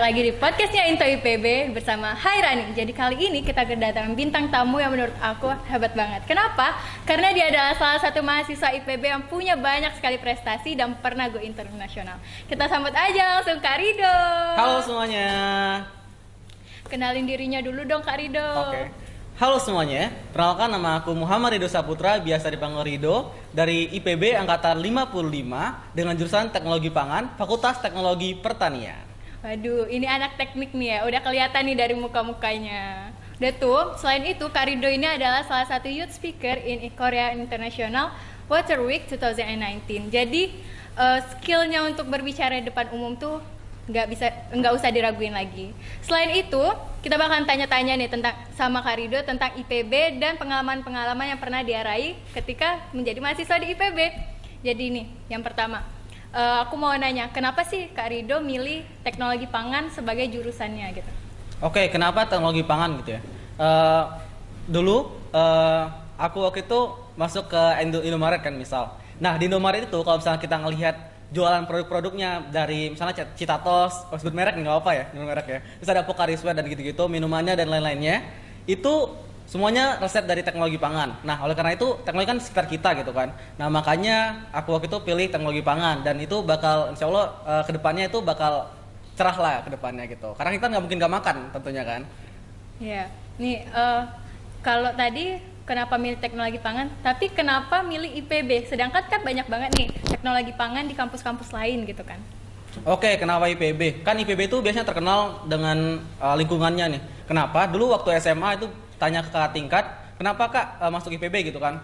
lagi di podcastnya Into IPB bersama Hairani. Jadi kali ini kita kedatangan bintang tamu yang menurut aku hebat banget. Kenapa? Karena dia adalah salah satu mahasiswa IPB yang punya banyak sekali prestasi dan pernah go internasional. Kita sambut aja langsung Kak Rido. Halo semuanya. Kenalin dirinya dulu dong Kak Rido. Oke. Halo semuanya, perkenalkan nama aku Muhammad Rido Saputra, biasa dipanggil Rido, dari IPB Angkatan 55 dengan jurusan Teknologi Pangan, Fakultas Teknologi Pertanian. Waduh, ini anak teknik nih ya, udah kelihatan nih dari muka-mukanya. Udah tuh, selain itu Kak Rido ini adalah salah satu youth speaker in Korea International Water Week 2019. Jadi skillnya untuk berbicara di depan umum tuh nggak usah diraguin lagi. Selain itu, kita bakalan tanya-tanya nih tentang sama Kak Rido tentang IPB dan pengalaman-pengalaman yang pernah dia raih ketika menjadi mahasiswa di IPB. Jadi nih, yang pertama, aku mau nanya, kenapa sih Kak Rido milih teknologi pangan sebagai jurusannya gitu? Oke, kenapa teknologi pangan gitu ya? Dulu aku waktu itu masuk ke Indomaret kan misal. Nah di Indomaret itu kalau misalnya kita ngelihat jualan produk-produknya dari misalnya Citatos, sebut merek nggak apa ya, merek ya. Terus ada Pocari Sweat dan gitu-gitu, minumannya dan lain-lainnya. Itu semuanya resep dari teknologi pangan. Nah, oleh karena itu teknologi kan sekitar kita gitu kan. Nah, makanya aku waktu itu pilih teknologi pangan dan itu bakal insya Allah kedepannya itu bakal cerah lah kedepannya gitu. Karena kita nggak mungkin nggak makan tentunya kan. Iya, nih kalau tadi kenapa milih teknologi pangan, tapi kenapa milih IPB? Sedangkan kan banyak banget nih teknologi pangan di kampus-kampus lain gitu kan. Oke, kenapa IPB? Kan IPB itu biasanya terkenal dengan lingkungannya nih. Kenapa? Dulu waktu SMA itu tanya ke kakak tingkat, kenapa kak masuk IPB gitu kan?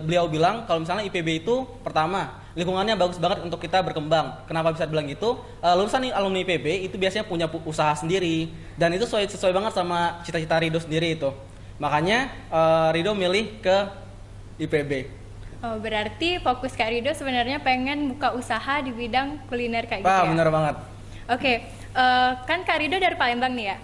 Beliau bilang kalau misalnya IPB itu pertama lingkungannya bagus banget untuk kita berkembang. Kenapa bisa bilang gitu? Lulusan alumni IPB itu biasanya punya usaha sendiri dan itu sesuai banget sama cita-cita Rido sendiri itu. Makanya Rido milih ke IPB. Oh, berarti fokus Kak Rido sebenarnya pengen buka usaha di bidang kuliner kayak gitu ya? Bener banget. Oke, kan Kak Rido dari Palembang nih ya.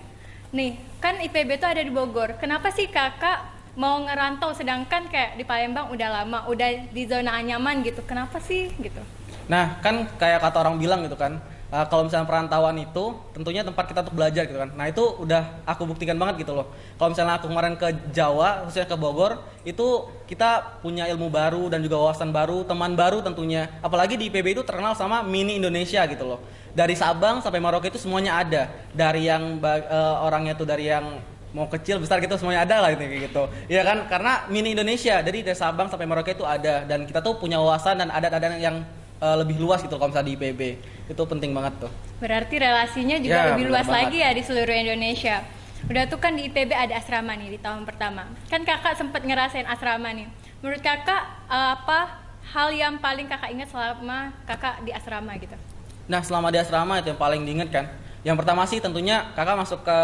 Nih, kan IPB tuh ada di Bogor. Kenapa sih kakak mau ngerantau sedangkan kayak di Palembang udah lama, udah di zona nyaman gitu? Kenapa sih gitu? Nah, kan kayak kata orang bilang gitu kan. Kalau misalnya perantauan itu tentunya tempat kita untuk belajar gitu kan. Nah itu udah aku buktikan banget gitu loh. Kalau misalnya aku kemarin ke Jawa, khususnya ke Bogor, itu kita punya ilmu baru dan juga wawasan baru, teman baru tentunya. Apalagi di IPB itu terkenal sama mini Indonesia gitu loh. Dari Sabang sampai Merauke itu semuanya ada. Dari yang orangnya tuh dari yang mau kecil besar gitu semuanya ada lah gitu. Iya kan? Karena mini Indonesia. Jadi dari Sabang sampai Merauke itu ada dan kita tuh punya wawasan dan adat-adat yang lebih luas gitu kalau misalnya di IPB. Itu penting banget tuh. Berarti relasinya juga Ya, lebih benar luas banget. lagi ya di seluruh Indonesia. Udah tuh kan di IPB ada asrama nih di tahun pertama. Kan kakak sempat ngerasain asrama nih. Menurut kakak apa hal yang paling kakak ingat selama kakak di asrama gitu? Nah selama di asrama itu yang paling diinget kan. Yang pertama sih tentunya kakak masuk ke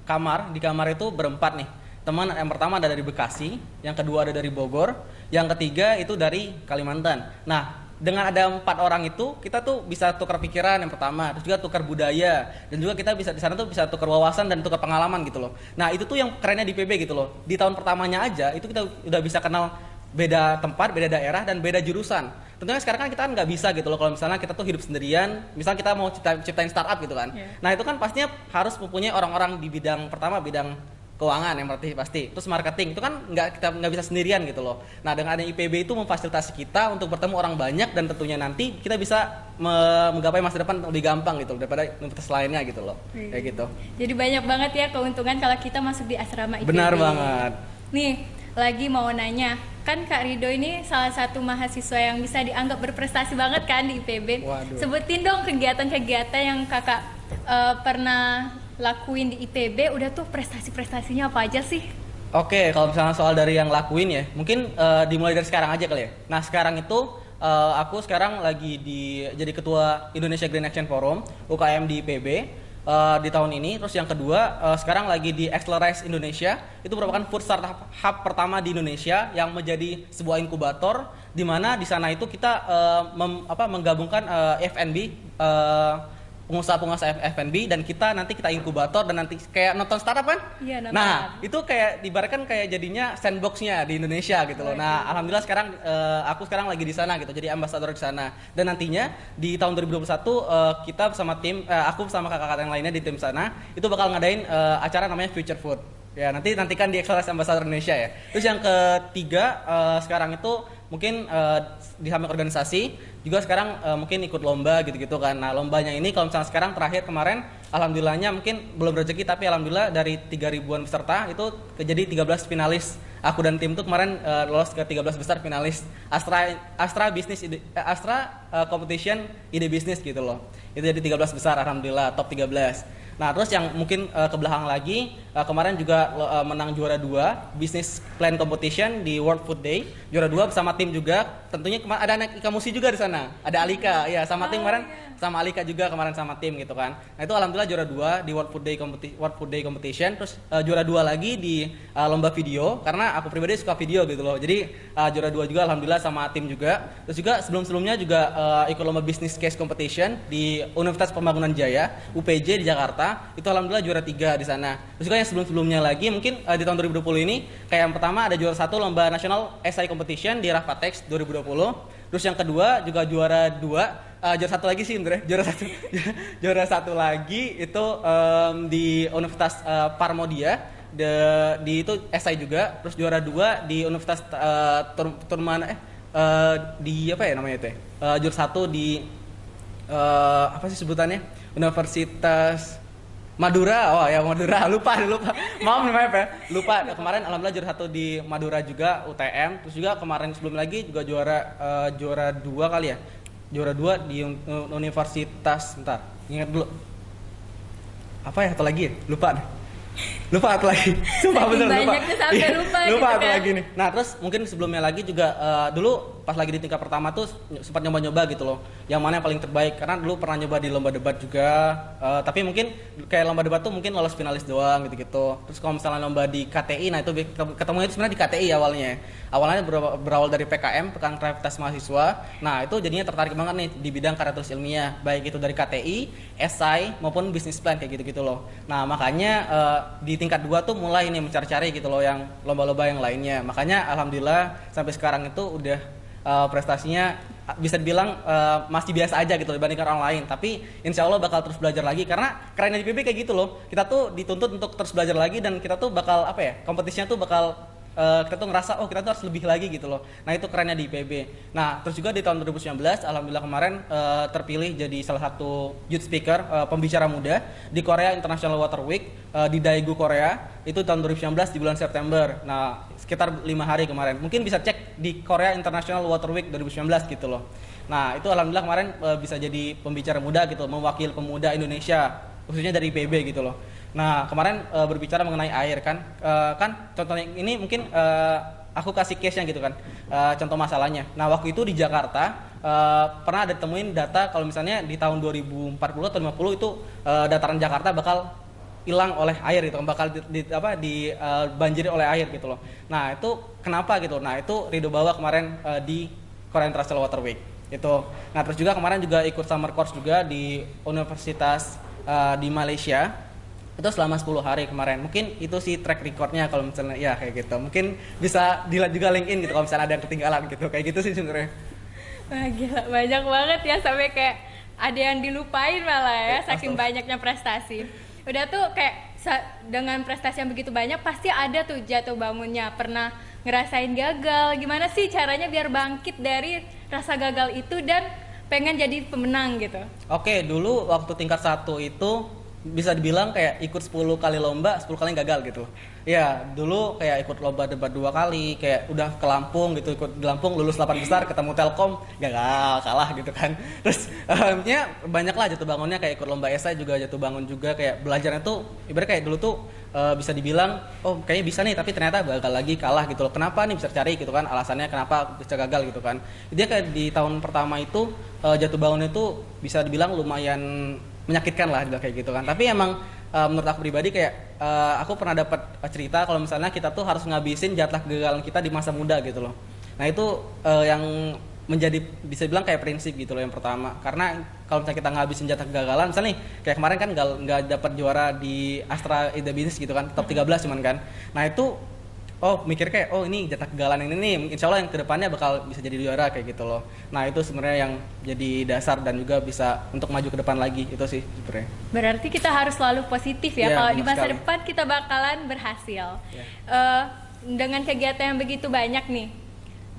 kamar. Di kamar itu berempat nih. Teman yang pertama ada dari Bekasi, yang kedua ada dari Bogor, yang ketiga itu dari Kalimantan. Nah dengan ada 4 orang itu kita tuh bisa tukar pikiran yang pertama, terus juga tukar budaya dan juga kita bisa di sana tuh bisa tukar wawasan dan tukar pengalaman gitu loh. Nah itu tuh yang kerennya di PB gitu loh. Di tahun pertamanya aja itu kita udah bisa kenal beda tempat, beda daerah dan beda jurusan. Tentunya sekarang kan kita kan nggak bisa gitu loh kalau misalnya kita tuh hidup sendirian, misalnya kita mau ciptain startup gitu kan. Yeah. Nah itu kan pastinya harus mempunyai orang-orang di bidang pertama bidang keuangan yang pasti, terus marketing itu kan kita nggak bisa sendirian gitu loh. Nah dengan adanya IPB itu memfasilitasi kita untuk bertemu orang banyak dan tentunya nanti kita bisa menggapai masa depan lebih gampang gitu daripada universitas lainnya gitu loh. Kayak gitu. Jadi banyak banget ya keuntungan kalau kita masuk di asrama IPB. Benar banget. Nih, lagi mau nanya, kan Kak Rido ini salah satu mahasiswa yang bisa dianggap berprestasi banget kan di IPB. Waduh. Sebutin dong kegiatan-kegiatan yang kakak pernah lakuin di IPB, udah tuh prestasi-prestasinya apa aja sih? Oke, kalau misalnya soal dari yang lakuin ya, mungkin dimulai dari sekarang aja kali ya. Nah sekarang itu aku sekarang lagi jadi ketua Indonesia Green Action Forum UKM di IPB di tahun ini. Terus yang kedua sekarang lagi di Accelerize Indonesia, itu merupakan food startup hub pertama di Indonesia yang menjadi sebuah inkubator di mana di sana itu kita menggabungkan F&B pengusaha-pengusaha F&B, dan nanti kita inkubator dan nanti kayak nonton startup kan? Iya, nonton. Nah, itu kayak diibaratkan kayak jadinya sandbox-nya di Indonesia gitu loh. Nah, alhamdulillah sekarang aku sekarang lagi di sana gitu. Jadi ambasador di sana. Dan nantinya di tahun 2021 kita bersama tim aku bersama kakak-kakak yang lainnya di tim sana itu bakal ngadain acara namanya Future Food. Ya, nantikan di Excellence Ambassador Indonesia ya. Terus yang ketiga sekarang itu mungkin di samping organisasi juga sekarang mungkin ikut lomba gitu-gitu kan. Nah, lombanya ini kalau misalnya sekarang terakhir kemarin alhamdulillahnya mungkin belum rezeki, tapi alhamdulillah dari 3.000-an peserta itu jadi 13 finalis. Aku dan tim tuh kemarin lolos ke 13 besar finalis Astra Competition Ide Bisnis gitu loh. Itu jadi 13 besar alhamdulillah, top 13. Nah, terus yang mungkin ke belakang lagi, kemarin juga menang juara 2 Business Plan Competition di World Food Day. Juara 2 bersama tim juga. Tentunya ada anak Ika Musi juga di sana. Ada Alika, ya sama tim kemarin, sama Alika juga kemarin sama tim gitu kan. Nah, itu alhamdulillah juara 2 di World Food Day Competition. Terus juara 2 lagi di lomba video, karena aku pribadi suka video gitu loh. Jadi juara 2 juga alhamdulillah sama tim juga. Terus juga sebelum-sebelumnya juga ikut lomba Business Case Competition di Universitas Pembangunan Jaya, UPJ di Jakarta. Itu alhamdulillah juara 3 di sana. Terus juga yang sebelum-sebelumnya lagi mungkin di tahun 2020 ini kayak yang pertama ada juara 1 lomba nasional SI Competition di Rafatex 2020. Terus yang kedua juga juara 2, juara 1 lagi sih sebenarnya, juara 1 lagi itu di Universitas Parmodia di itu SI juga. Terus juara 2 di Universitas di apa ya namanya itu ya? Juara 1 di apa sih sebutannya? Universitas Madura, Madura, lupa. Maaf nih ya, lupa. Kemarin alhamdulillah juara 1 di Madura juga UTM. Terus juga kemarin sebelum lagi juga juara 2 kali ya. Juara 2 di Universitas, bentar, ingat dulu. Apa ya, atau lagi ya? Lupa atau lagi. Sumpah bener lupa. Lupa atau lagi nih. Nah, terus mungkin sebelumnya lagi juga dulu pas lagi di tingkat pertama tuh sempat nyoba-nyoba gitu loh. Yang mana yang paling terbaik, karena dulu pernah nyoba di lomba debat juga. Tapi mungkin kayak lomba debat tuh mungkin lolos finalis doang gitu-gitu. Terus kalau misalnya lomba di KTI, nah itu ketemunya itu sebenarnya di KTI awalnya. Awalnya berawal dari PKM, Pekan Kreativitas Mahasiswa. Nah, itu jadinya tertarik banget nih di bidang karya tulis ilmiah, baik itu dari KTI, esai maupun business plan kayak gitu-gitu loh. Nah, makanya di tingkat 2 tuh mulai nih mencari-cari gitu loh yang lomba-lomba yang lainnya. Makanya alhamdulillah sampai sekarang itu udah prestasinya bisa dibilang masih biasa aja gitu dibandingkan orang lain, tapi insya Allah bakal terus belajar lagi, karena kerennya di PB kayak gitu loh, kita tuh dituntut untuk terus belajar lagi, dan kita tuh bakal kompetisinya tuh bakal kita tuh ngerasa kita tuh harus lebih lagi gitu loh. Nah, itu kerennya di IPB. Nah, terus juga di tahun 2019 alhamdulillah kemarin terpilih jadi salah satu youth speaker, pembicara muda di Korea International Water Week di Daegu, Korea. Itu tahun 2019 di bulan September. Nah, sekitar 5 hari kemarin. Mungkin bisa cek di Korea International Water Week 2019 gitu loh. Nah, itu alhamdulillah kemarin bisa jadi pembicara muda gitu, mewakili pemuda Indonesia khususnya dari IPB gitu loh. Nah, kemarin berbicara mengenai air kan contohnya ini mungkin aku kasih case-nya gitu kan, contoh masalahnya. Nah, waktu itu di Jakarta pernah ada temuin data kalau misalnya di tahun 2040 atau 50 itu dataran Jakarta bakal hilang oleh air gitu, bakal dibanjiri oleh air gitu loh. Nah, itu kenapa gitu? Nah, itu Ridho bawa kemarin di Korea International Water Week itu. Nah, terus juga kemarin juga ikut summer course juga di universitas di Malaysia. Itu selama 10 hari kemarin. Mungkin itu sih track recordnya kalau misalnya ya kayak gitu. Mungkin bisa dilihat juga LinkedIn gitu kalau misalnya ada yang ketinggalan gitu. Kayak gitu sih sebenarnya. Wah, gila, banyak banget ya, sampai kayak ada yang dilupain malah ya, saking banyaknya prestasi. Udah tuh kayak dengan prestasi yang begitu banyak pasti ada tuh jatuh bangunnya. Pernah ngerasain gagal, gimana sih caranya biar bangkit dari rasa gagal itu dan pengen jadi pemenang gitu? Oke, dulu waktu tingkat 1 itu bisa dibilang kayak ikut 10 kali lomba, 10 kali gagal gitu. Ya, dulu kayak ikut lomba debat 2 kali, kayak udah ke Lampung gitu, ikut di Lampung lulus 8 besar, ketemu Telkom, gagal, kalah gitu kan. Terus ya banyak lah jatuh bangunnya, kayak ikut lomba esai juga jatuh bangun juga, kayak belajarnya tuh ibarat kayak dulu tuh bisa dibilang kayaknya bisa nih, tapi ternyata gagal lagi, kalah gitu loh. Kenapa nih, bisa cari gitu kan alasannya kenapa bisa gagal gitu kan. Dia kayak di tahun pertama itu jatuh bangunnya tuh bisa dibilang lumayan menyakitkan lah kayak gitu kan. Tapi emang menurut aku pribadi kayak aku pernah dapat cerita kalau misalnya kita tuh harus ngabisin jatah kegagalan kita di masa muda gitu loh. Nah, itu yang menjadi bisa bilang kayak prinsip gitu loh yang pertama. Karena kalau misalnya kita ngabisin jatah kegagalan, misalnya nih kayak kemarin kan nggak dapat juara di Astra Ida Business gitu kan, top 13 cuman kan. Nah itu mikir kayak ini jatah kegagalan ini nih, insya Allah yang kedepannya bakal bisa jadi juara kayak gitu loh. Nah itu sebenarnya yang jadi dasar dan juga bisa untuk maju ke depan lagi, itu sih sebenarnya. Berarti kita harus selalu positif ya, kalau di masa sekali. depan kita bakalan berhasil. Dengan kegiatan yang begitu banyak nih,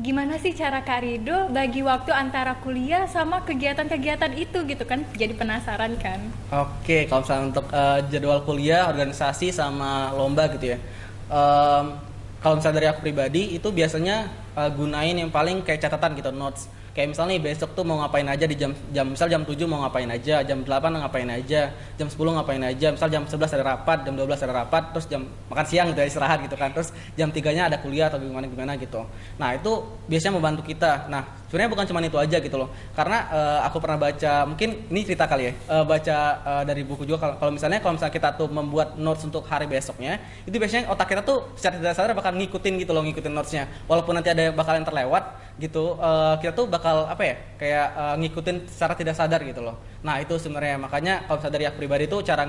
gimana sih cara Kak Rido bagi waktu antara kuliah sama kegiatan-kegiatan itu gitu kan? Jadi penasaran kan? Oke, kalau misalnya untuk jadwal kuliah, organisasi sama lomba gitu ya. Kalau misalnya dari aku pribadi itu biasanya gunain yang paling kayak catatan gitu, notes. Kayak misalnya nih besok tuh mau ngapain aja di misal jam 7 mau ngapain aja, jam 8 ngapain aja, jam 10 ngapain aja, misal jam 11 ada rapat, jam 12 ada rapat, terus jam makan siang gitu ya, istirahat gitu kan, terus jam 3-nya ada kuliah atau gimana gitu. Nah itu biasanya membantu kita. Nah sebenarnya bukan cuma itu aja gitu loh, karena aku pernah baca, mungkin ini cerita kali ya, baca dari buku juga kalau misalnya kita tuh membuat notes untuk hari besoknya, itu biasanya otak kita tuh secara tidak sadar bakal ngikutin gitu loh, ngikutin notesnya, walaupun nanti ada bakal yang terlewat gitu, kita tuh bakal kayak ngikutin secara tidak sadar gitu loh. Nah itu sebenarnya makanya kalau misalnya dari aku pribadi itu cara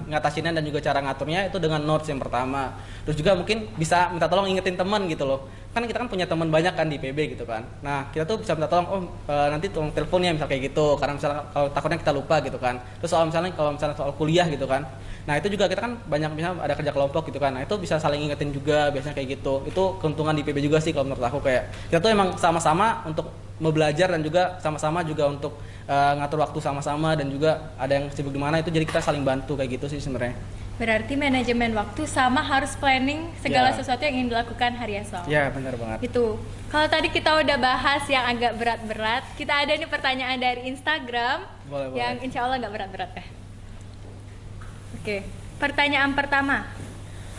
ngatasinnya dan juga cara ngaturnya itu dengan notes yang pertama. Terus juga mungkin bisa minta tolong ingetin teman gitu loh. Kan kita kan punya teman banyak kan di PB gitu kan. Nah kita tuh bisa minta tolong, nanti tolong teleponnya misal kayak gitu. Karena misalnya kalau takutnya kita lupa gitu kan. Terus kalau misalnya soal kuliah gitu kan. Nah itu juga kita kan banyak misalnya ada kerja kelompok gitu kan. Nah itu bisa saling ingetin juga biasanya kayak gitu. Itu keuntungan di PB juga sih kalau menurut aku, kayak kita tuh emang sama-sama untuk mau belajar dan juga sama-sama juga untuk ngatur waktu sama-sama, dan juga ada yang sibuk di mana itu, jadi kita saling bantu kayak gitu sih sebenarnya. Berarti manajemen waktu sama harus planning segala sesuatu yang ingin dilakukan hari esok. Ya benar banget. Itu. Kalau tadi kita udah bahas yang agak berat-berat, kita ada nih pertanyaan dari Instagram yang insya Allah nggak berat-berat ya. Oke, pertanyaan pertama.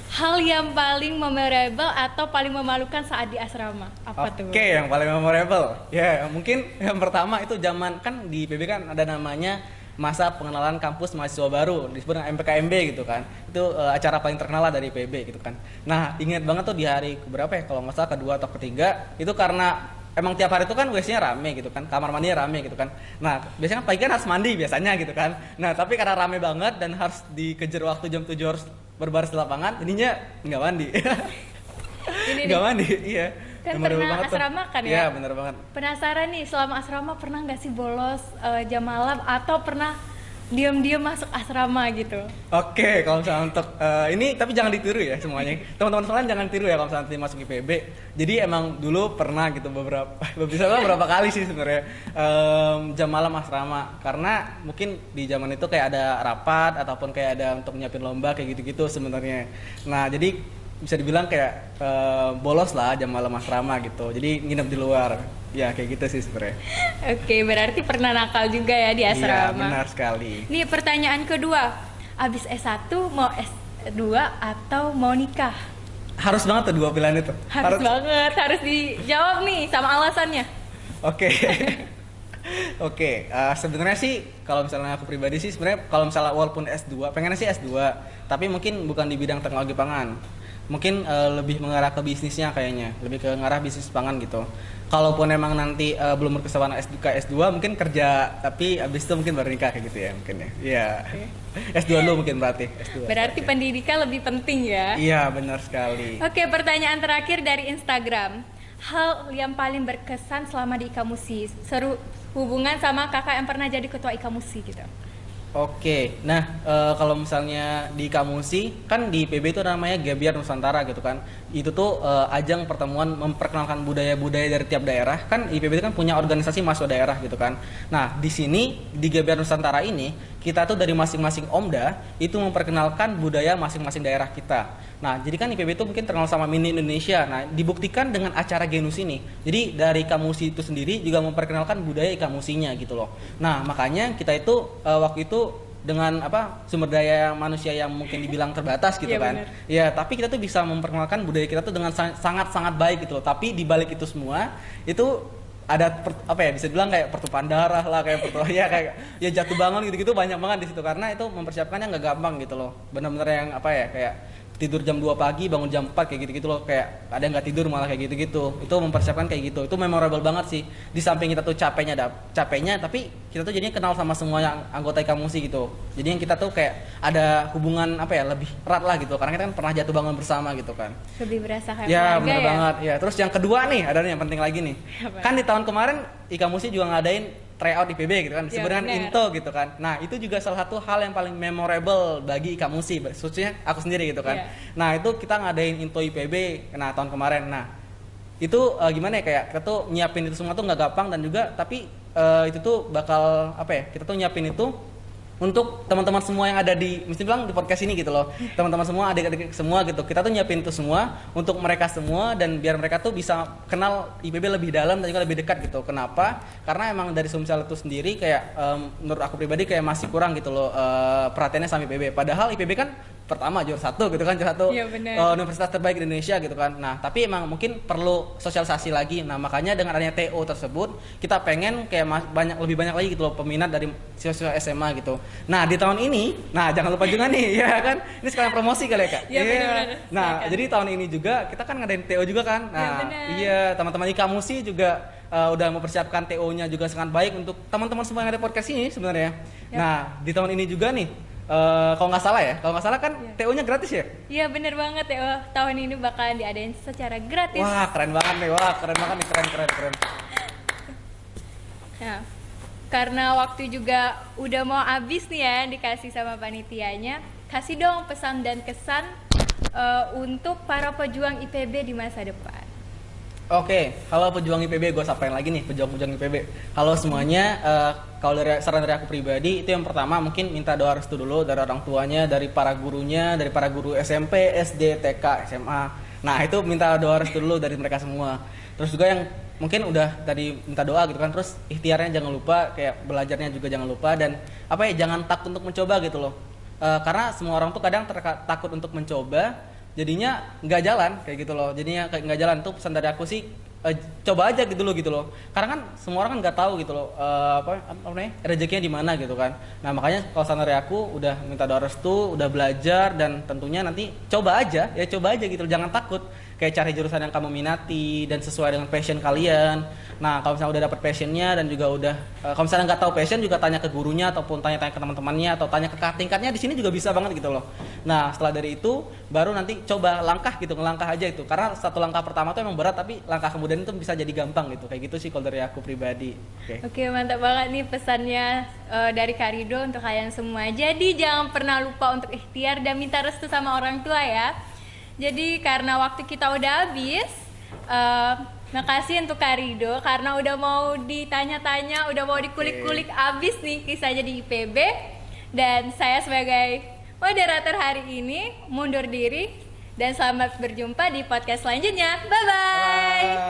Hal yang paling memorable atau paling memalukan saat di asrama apa tuh? Oke, yang paling memorable ya mungkin yang pertama itu zaman kan di PB kan ada namanya masa pengenalan kampus mahasiswa baru, disebut dengan MPKMB gitu kan. Itu acara paling terkenal dari PB gitu kan. Nah ingat banget tuh di hari berapa ya, kalau nggak salah kedua atau ketiga, itu karena emang tiap hari itu kan WC-nya rame gitu kan, kamar mandinya rame gitu kan. Nah biasanya kan pagi kan harus mandi biasanya gitu kan. Nah tapi karena rame banget dan harus dikejar waktu jam 7 harus berbaris di lapangan, jadinya nggak mandi. Nggak mandi, iya. Kan pernah asrama kan ya? Iya bener banget. Penasaran nih, selama asrama pernah nggak sih bolos jam malam atau pernah diam-diam masuk asrama gitu? Oke, kalau misalnya untuk ini tapi jangan ditiru ya semuanya. Teman-teman sekalian jangan tiru ya kalau misalnya nanti masuk IPB. Jadi emang dulu pernah gitu beberapa kali sih sebenarnya jam malam asrama, karena mungkin di zaman itu kayak ada rapat ataupun kayak ada untuk nyiapin lomba kayak gitu-gitu sebenarnya. Nah jadi bisa dibilang kayak bolos lah jam malam asrama gitu. Jadi nginep di luar. Ya kayak gitu sih sebenarnya. Oke, berarti pernah nakal juga ya di asrama. Iya, benar sekali. Nih pertanyaan kedua. Abis S1 mau S2 atau mau nikah? Harus banget tuh dua pilihan itu. Harus banget, harus dijawab nih sama alasannya. Oke. Oke, sebenarnya sih kalau misalnya aku pribadi sih sebenarnya kalau misalnya walaupun S2, pengennya sih S2, tapi mungkin bukan di bidang teknologi pangan. Mungkin lebih mengarah ke bisnisnya kayaknya, lebih ke ngarah bisnis pangan gitu. Kalaupun emang nanti belum berkesempatan S2 mungkin kerja, tapi abis itu mungkin baru nikah kayak gitu ya mungkin ya. Iya. Okay. S2 dulu mungkin berarti. S2. Berarti pendidikan lebih penting ya? Iya benar sekali. Oke, pertanyaan terakhir dari Instagram. Hal yang paling berkesan selama di Ikamusi, seru hubungan sama kakak yang pernah jadi ketua Ikamusi gitu. Oke, nah kalau misalnya di Kamusi kan di PB itu namanya Gebiar Nusantara gitu kan. Itu tuh ajang pertemuan memperkenalkan budaya-budaya dari tiap daerah. Kan IPB itu kan punya organisasi mahasiswa daerah gitu kan. Nah di sini di Gebiar Nusantara ini kita tuh dari masing-masing Omda itu memperkenalkan budaya masing-masing daerah kita. Nah jadi kan IPB itu mungkin terkenal sama mini Indonesia. Nah dibuktikan dengan acara Genus ini. Jadi dari Kamusi itu sendiri juga memperkenalkan budaya Ikamusinya gitu loh. Nah makanya kita itu waktu itu dengan sumber daya manusia yang mungkin dibilang terbatas gitu kan. Bener. Ya, tapi kita tuh bisa memperkenalkan budaya kita tuh dengan sangat-sangat baik gitu loh. Tapi di balik itu semua itu ada bisa dibilang kayak pertumpahan darah lah, kayak kayak jatuh bangun gitu-gitu banyak banget di situ, karena itu mempersiapkannya nggak gampang gitu loh. Benar-benar yang kayak tidur jam 2 pagi, bangun jam 4 kayak gitu-gitu loh. Kayak ada yang nggak tidur malah kayak gitu-gitu. Itu mempersiapkan kayak gitu. Itu memorable banget sih. Di samping kita tuh capeknya, tapi kita tuh jadinya kenal sama semua yang anggota IKAMUSI gitu. Jadi yang kita tuh kayak ada hubungan apa ya, lebih erat lah gitu. Karena kita kan pernah jatuh bangun bersama gitu kan. Lebih berasa kayak Ya, keluarga bener ya. banget. Ya, terus yang kedua nih, ada nih yang penting lagi nih. Apa? Kan di tahun kemarin IKAMUSI juga ngadain tryout IPB gitu kan, Ya, sebenarnya bener. Into gitu kan. Nah, itu juga salah satu hal yang paling memorable bagi IKAMUSI, khususnya aku sendiri gitu kan. Iya. Nah, itu kita ngadain Into IPB tahun kemarin. Nah, itu gimana ya, kayak kita tuh nyiapin itu semua tuh nggak gampang, dan juga tapi itu tuh bakal apa ya, kita tuh nyiapin itu untuk teman-teman semua yang ada di, mesti bilang di podcast ini gitu loh, teman-teman semua, adik-adik semua gitu, kita tuh nyiapin itu semua untuk mereka semua, dan biar mereka tuh bisa kenal IPB lebih dalam dan juga lebih dekat gitu. Kenapa? Karena emang dari Sumsel itu sendiri kayak menurut aku pribadi kayak masih kurang gitu loh perhatiannya sama IPB. Padahal IPB kan pertama juara satu gitu kan, juara satu Iya, bener. universitas terbaik di Indonesia gitu kan. Nah, tapi emang mungkin perlu sosialisasi lagi. Nah, makanya dengan adanya TO tersebut, kita pengen kayak lebih banyak lagi gitu loh peminat dari siswa SMA gitu. Nah, di tahun ini, nah jangan lupa juga nih, ya kan, ini sekalian promosi kali ya Kak. Iya, benar-benar. Nah, Silakan. jadi tahun ini juga kita kan ngadain TO juga kan. Iya, Nah, benar. iya, teman-teman IKAMUSI juga udah mempersiapkan TO-nya juga sangat baik untuk teman-teman semua yang ada podcast ini sebenarnya. Yap. Nah, di tahun ini juga nih, kalau nggak salah kan Iya. TO-nya gratis ya? Iya, bener banget ya. Oh, tahun ini bakalan diadain secara gratis. Wah, keren banget nih. Keren. Nah, karena waktu juga udah mau habis nih ya, dikasih sama panitianya, kasih dong pesan dan kesan untuk para pejuang IPB di masa depan. Oke, kalau pejuang IPB, gue sapain lagi nih pejuang-pejuang IPB. Halo semuanya, kalau dari saran dari aku pribadi, itu yang pertama mungkin minta doa restu dulu dari orang tuanya, dari para gurunya, dari para guru SMP, SD, TK, SMA. Nah, itu minta doa restu dulu dari mereka semua. Terus juga yang mungkin udah tadi minta doa gitu kan, terus ikhtiarnya jangan lupa, kayak belajarnya juga jangan lupa, dan apa ya, jangan takut untuk mencoba gitu loh. Karena semua orang tuh kadang takut untuk mencoba, jadinya nggak jalan kayak gitu loh. Jadinya kayak nggak jalan. Tuh pesan dari aku sih, coba aja gitu loh. Karena kan semua orang kan nggak tahu gitu loh apa namanya, rezekinya di mana gitu kan. Nah, makanya kalau saran dari aku, udah minta doa restu, udah belajar, dan tentunya nanti coba aja gitu loh. Jangan takut, kayak cari jurusan yang kamu minati dan sesuai dengan passion kalian. Nah, kalau misalnya udah dapet passionnya, dan juga udah kalau misalnya nggak tahu passion, juga tanya ke gurunya ataupun tanya-tanya ke teman-temannya, atau tanya ke kakak tingkatnya, di sini juga bisa banget gitu loh. Nah, setelah dari itu baru nanti coba langkah gitu, ngelangkah aja itu. Karena satu langkah pertama tuh emang berat, tapi langkah kemudian itu bisa jadi gampang gitu. Kayak gitu sih kalau dari aku pribadi. Oke, mantap banget nih pesannya dari Kak Rido untuk kalian semua. Jadi jangan pernah lupa untuk ikhtiar dan minta restu sama orang tua ya. Jadi karena waktu kita udah habis, makasih untuk Kak Rido karena udah mau ditanya-tanya, udah mau dikulik-kulik abis nih kisahnya di IPB. Dan saya sebagai moderator hari ini mundur diri, dan selamat berjumpa di podcast selanjutnya. Bye-bye.